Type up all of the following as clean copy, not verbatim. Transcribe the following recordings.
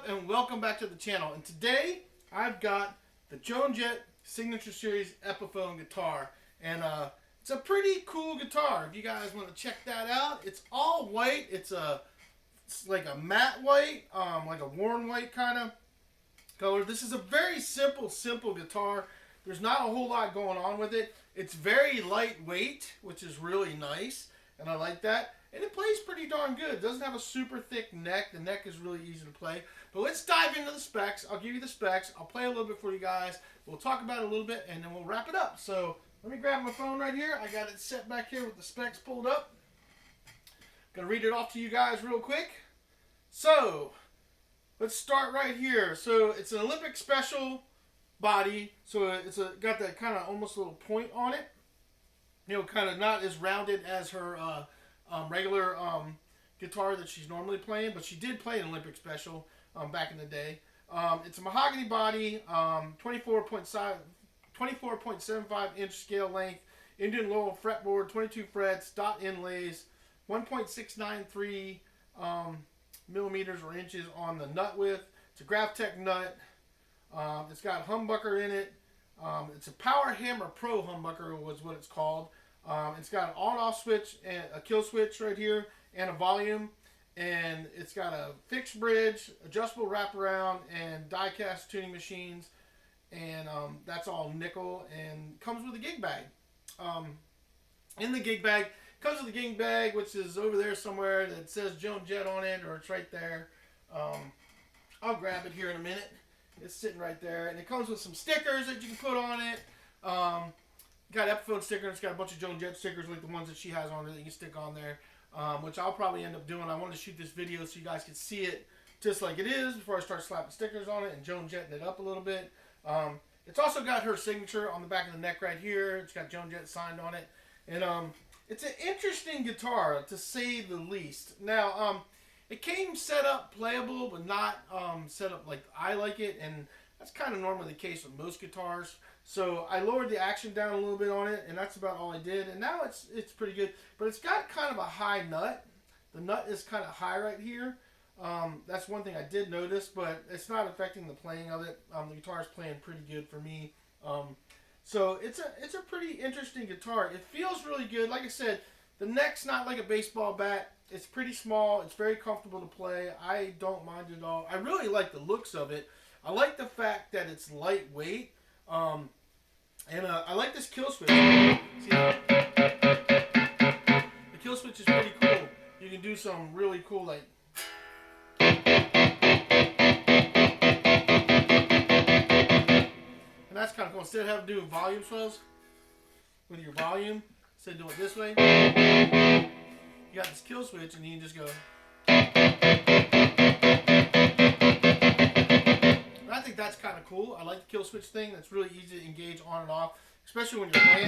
up, and welcome back to the channel. And today I've got the Joan Jett Signature Series Epiphone guitar, and it's a pretty cool guitar. If you guys want to check that out, it's all white. It's like a matte white, like a worn white kind of color. This is a very simple guitar. There's not a whole lot going on with it. It's very lightweight, which is really nice, and I like that. And it plays pretty darn good. It doesn't have a super thick neck. The neck is really easy to play. But let's dive into the specs. I'll give you the specs. I'll play a little bit for you guys. We'll talk about it a little bit, and then we'll wrap it up. So let me grab my phone right here. I got it set back here with the specs pulled up. Gonna read it off to you guys real quick. So let's start right here. So it's an Olympic Special body. So it's got that kind of almost little point on it. You know, kind of not as rounded as her regular guitar that she's normally playing, but she did play an Olympic Special back in the day. It's a mahogany body, 24.75 inch scale length, Indian Laurel fretboard, 22 frets, dot inlays, 1.693 millimeters or inches on the nut width. It's a GraphTech nut. It's got a humbucker in it. It's a Power Hammer Pro humbucker was what it's called. It's got an on-off switch and a kill switch right here and a volume, and it's got a fixed bridge, adjustable wraparound, and die-cast tuning machines, and that's all nickel, and comes with a gig bag. In the gig bag, comes with a gig bag, which is over there somewhere that says Joan Jett on it, or it's right there. I'll grab it here in a minute. It's sitting right there, and it comes with some stickers that you can put on it. Got Epiphone sticker. It's got a bunch of Joan Jett stickers like the ones that she has on there that you can stick on there, which I'll probably end up doing. I wanted to shoot this video so you guys can see it just like it is before I start slapping stickers on it and Joan Jetting it up a little bit. It's also got her signature on the back of the neck right here. It's got Joan Jett signed on it, and it's an interesting guitar to say the least. Now, it came set up playable, but not set up like I like it, and that's kind of normally the case with most guitars. So I lowered the action down a little bit on it, and that's about all I did. And now it's pretty good, but it's got kind of a high nut. The nut is kind of high right here. That's one thing I did notice, but it's not affecting the playing of it. The guitar is playing pretty good for me. So it's a pretty interesting guitar. It feels really good. Like I said, the neck's not like a baseball bat. It's pretty small. It's very comfortable to play. I don't mind it at all. I really like the looks of it. I like the fact that it's lightweight. And I like this kill switch. See, the kill switch is pretty cool. You can do some really cool, like, and that's kind of cool. Instead of having to do volume swells with your volume, instead of doing it this way, you got this kill switch, and you can just go. I think that's kind of cool. I like the kill switch thing. That's really easy to engage on and off, especially when you're playing.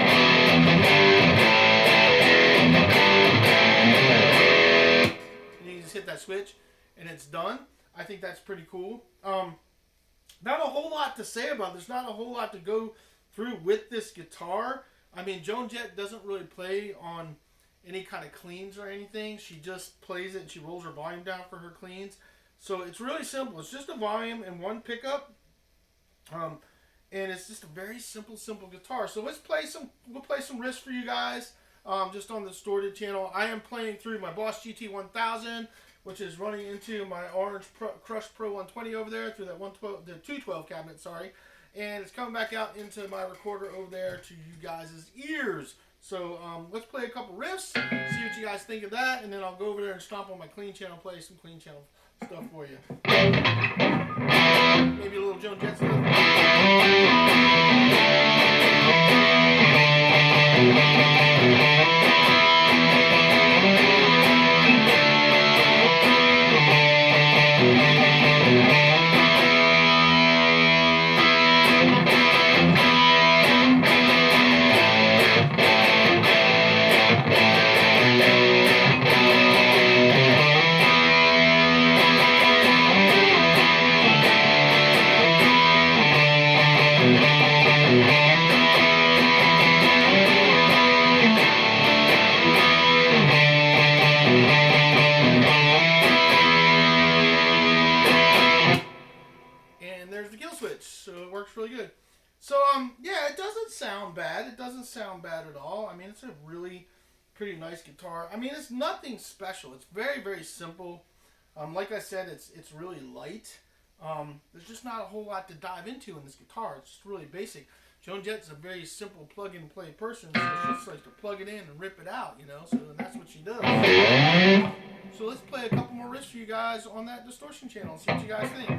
And you can just hit that switch, and it's done. I think that's pretty cool. Not a whole lot to say about it. There's not a whole lot to go through with this guitar. I mean, Joan Jett doesn't really play on any kind of cleans or anything. She just plays it, and she rolls her volume down for her cleans. So it's really simple. It's just a volume and one pickup, and it's just a very simple guitar. So we'll play some riffs for you guys, just on the Distorted channel. I am playing through my Boss GT1000, which is running into my Orange Crush Pro 120 over there through that 212 cabinet. Sorry, and it's coming back out into my recorder over there to you guys' ears. So let's play a couple riffs, see what you guys think of that, and then I'll go over there and stomp on my clean channel, play some clean channel stuff for you. Maybe a little Joan Jett stuff. works really good. So, yeah, it doesn't sound bad. It doesn't sound bad at all. I mean, it's a really pretty nice guitar. I mean, it's nothing special. It's very, very simple. Like I said, it's really light. There's just not a whole lot to dive into in this guitar. It's just really basic. Joan Jett's a very simple plug-and-play person, so she just likes to plug it in and rip it out, you know, so that's what she does. So let's play a couple more riffs for you guys on that distortion channel and see what you guys think.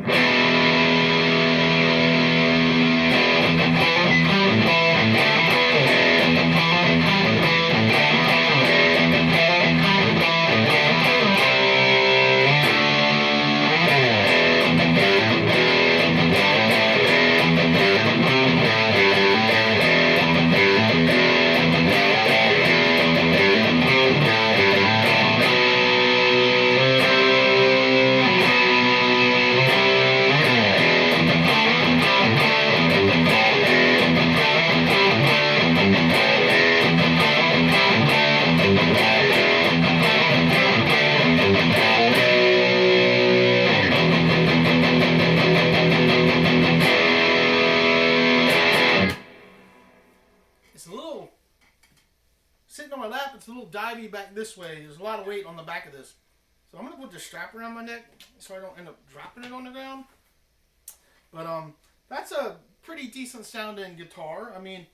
It's a little, sitting on my lap, it's a little divey back this way. There's a lot of weight on the back of this. So I'm going to put this strap around my neck so I don't end up dropping it on the ground. But that's a pretty decent sounding guitar. I mean,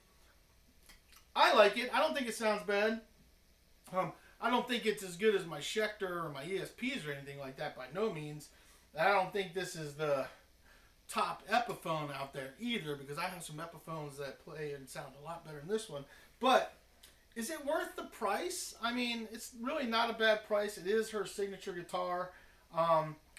I like it. I don't think it sounds bad. I don't think it's as good as my Schecter or my ESPs or anything like that, by no means. I don't think this is the top Epiphone out there either, because I have some Epiphones that play and sound a lot better than this one. But is it worth the price? I mean, it's really not a bad price. It is her signature guitar.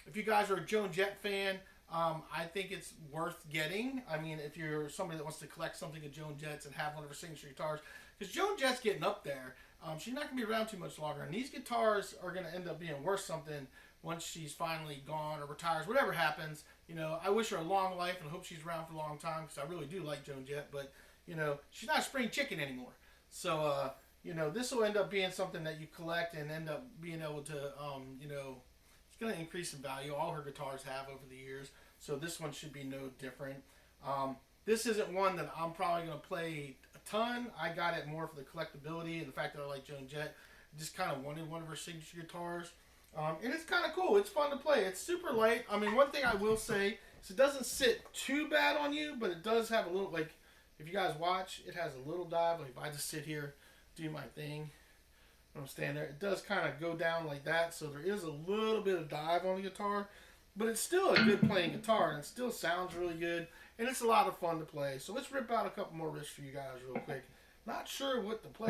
If you guys are a Joan Jett fan, I think it's worth getting. I mean, if you're somebody that wants to collect something of Joan Jett's and have one of her signature guitars, because Joan Jett's getting up there. She's not going to be around too much longer, and these guitars are going to end up being worth something once she's finally gone or retires, whatever happens. You know, I wish her a long life and hope she's around for a long time, because I really do like Joan Jett, but, you know, she's not a spring chicken anymore. So, you know, this will end up being something that you collect and end up being able to, you know, it's going to increase in value. All her guitars have over the years, so this one should be no different. This isn't one that I'm probably going to play a ton. I got it more for the collectability and the fact that I like Joan Jett. I just kind of wanted one of her signature guitars. And it's kind of cool. It's fun to play. It's super light. I mean, one thing I will say is it doesn't sit too bad on you, but it does have a little, like, if you guys watch, it has a little dive. Like, if I just sit here, do my thing, I'm standing there, it does kind of go down like that. So there is a little bit of dive on the guitar, but it's still a good playing guitar, and it still sounds really good, and it's a lot of fun to play. So let's rip out a couple more riffs for you guys real quick. Not sure what to play.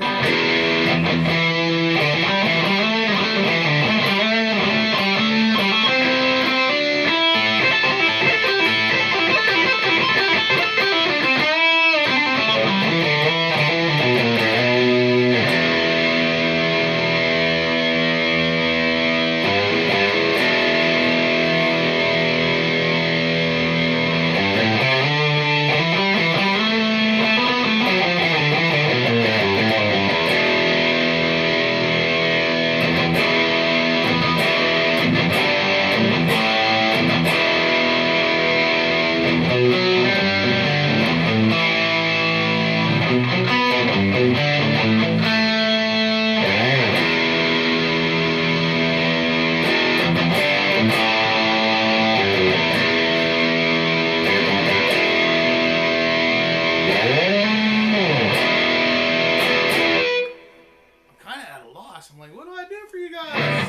I'm like, what do I do for you guys?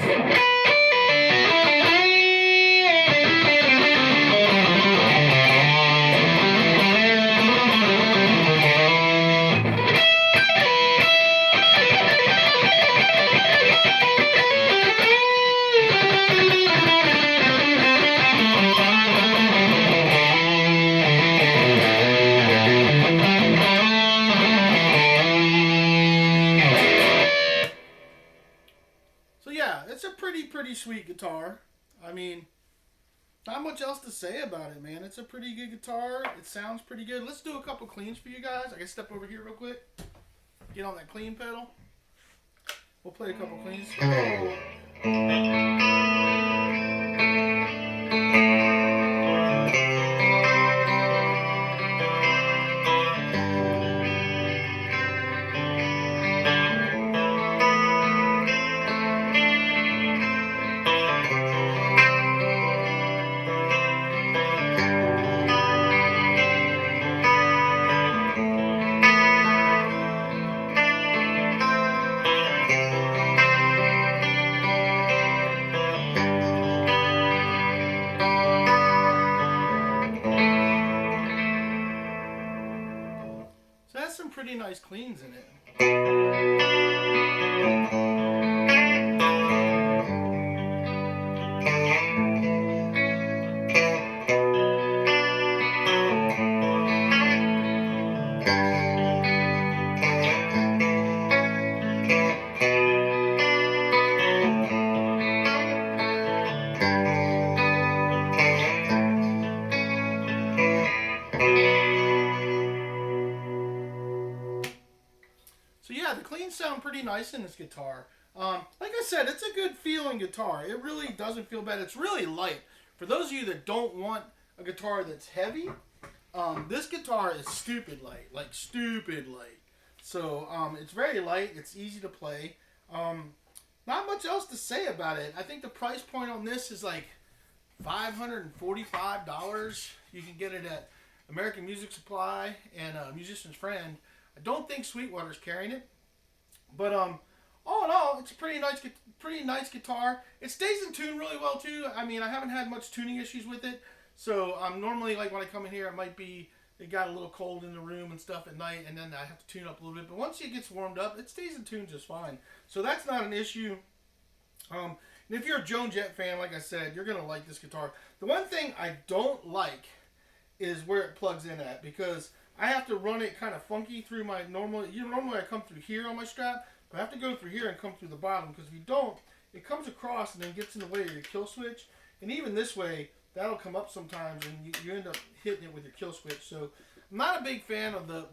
So yeah, it's a pretty sweet guitar. I mean, not much else to say about it, man. It's a pretty good guitar. It sounds pretty good. Let's do a couple cleans for you guys. I can step over here real quick. Get on that clean pedal. We'll play a couple cleans. pretty nice cleans in it. So yeah, the cleans sound pretty nice in this guitar. Like I said, it's a good feeling guitar. It really doesn't feel bad. It's really light. For those of you that don't want a guitar that's heavy, this guitar is stupid light, like stupid light. So it's very light. It's easy to play. Not much else to say about it. I think the price point on this is like $545. You can get it at American Music Supply and Musician's Friend. I don't think Sweetwater's carrying it, but all in all, it's a pretty nice guitar. It stays in tune really well too. I mean, I haven't had much tuning issues with it, so normally like when I come in here, it might be it got a little cold in the room and stuff at night, and then I have to tune up a little bit. But once it gets warmed up, it stays in tune just fine. So that's not an issue. And if you're a Joan Jett fan, like I said, you're gonna like this guitar. The one thing I don't like is where it plugs in at, because I have to run it kind of funky through my normally I come through here on my strap, but I have to go through here and come through the bottom, because if you don't, it comes across and then gets in the way of your kill switch. And even this way, that'll come up sometimes, and you end up hitting it with your kill switch. So I'm not a big fan of the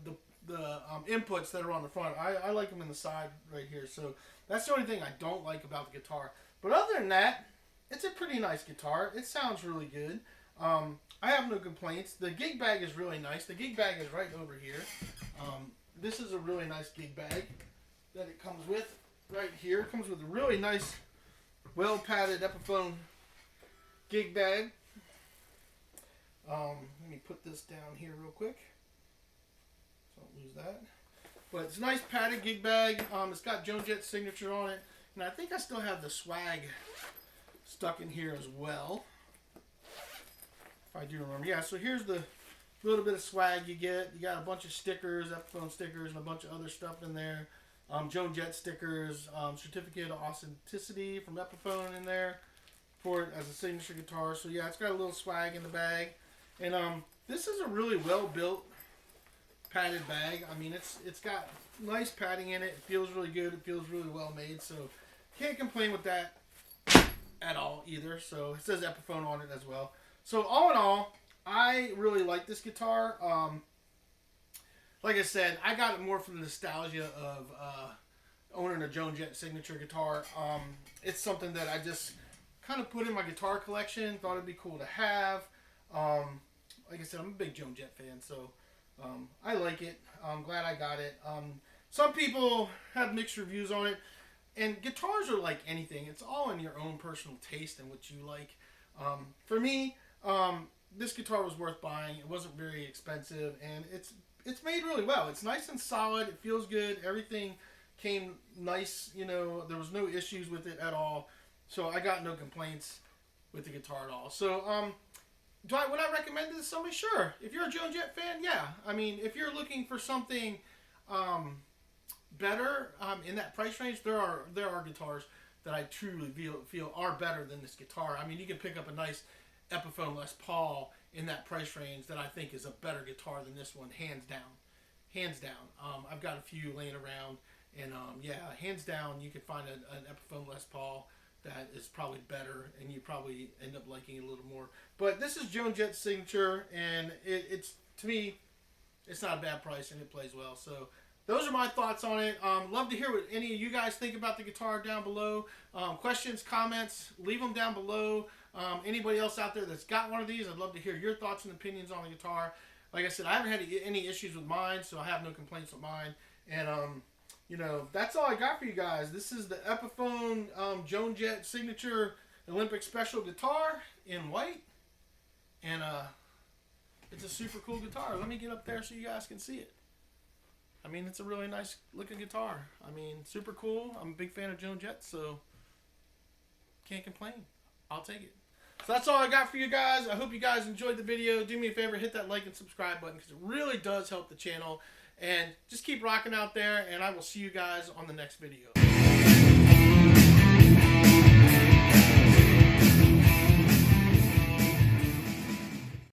inputs that are on the front. I like them in the side right here. So that's the only thing I don't like about the guitar. But other than that, it's a pretty nice guitar. It sounds really good. I have no complaints. The gig bag is really nice. The gig bag is right over here. This is a really nice gig bag that it comes with right here. It comes with a really nice, well-padded Epiphone gig bag. Let me put this down here real quick so I don't lose that. But it's a nice padded gig bag. It's got Joan Jett's signature on it. And I think I still have the swag stuck in here as well. If I do remember. Yeah, so here's the little bit of swag you get. You got a bunch of stickers, Epiphone stickers, and a bunch of other stuff in there. Joan Jett stickers, certificate of authenticity from Epiphone in there for it as a signature guitar. So yeah, it's got a little swag in the bag. And this is a really well-built padded bag. I mean, it's got nice padding in it. It feels really good. It feels really well made. So can't complain with that at all either. So it says Epiphone on it as well. So all in all, I really like this guitar. Like I said, I got it more from the nostalgia of owning a Joan Jett signature guitar. It's something that I just kind of put in my guitar collection. Thought it'd be cool to have. Like I said, I'm a big Joan Jett fan, so I like it. I'm glad I got it. Some people have mixed reviews on it. And guitars are like anything. It's all in your own personal taste and what you like. For me, this guitar was worth buying. It wasn't very expensive, and it's made really well. It's nice and solid. It feels good. Everything came nice. You know, there was no issues with it at all. So I got no complaints with the guitar at all. So would I recommend it to somebody? Sure. If you're a Joan Jett fan, yeah. I mean, if you're looking for something better in that price range, there are guitars that I truly feel are better than this guitar. I mean, you can pick up a nice Epiphone Les Paul in that price range that I think is a better guitar than this one, hands down. Hands down. I've got a few laying around, and yeah, hands down, you could find an Epiphone Les Paul that is probably better, and you probably end up liking it a little more. But this is Joan Jett's signature, and it's to me, it's not a bad price, and it plays well. So those are my thoughts on it. Love to hear what any of you guys think about the guitar down below. Questions, comments, leave them down below. Anybody else out there that's got one of these, I'd love to hear your thoughts and opinions on the guitar. Like I said, I haven't had any issues with mine, so I have no complaints with mine. And, you know, that's all I got for you guys. This is the Epiphone Joan Jett Signature Olympic Special guitar in white. And it's a super cool guitar. Let me get up there so you guys can see it. I mean, it's a really nice looking guitar. I mean, super cool. I'm a big fan of Joan Jett, so can't complain. I'll take it. So that's all I got for you guys. I hope you guys enjoyed the video. Do me a favor, hit that like and subscribe button because it really does help the channel. And just keep rocking out there, and I will see you guys on the next video.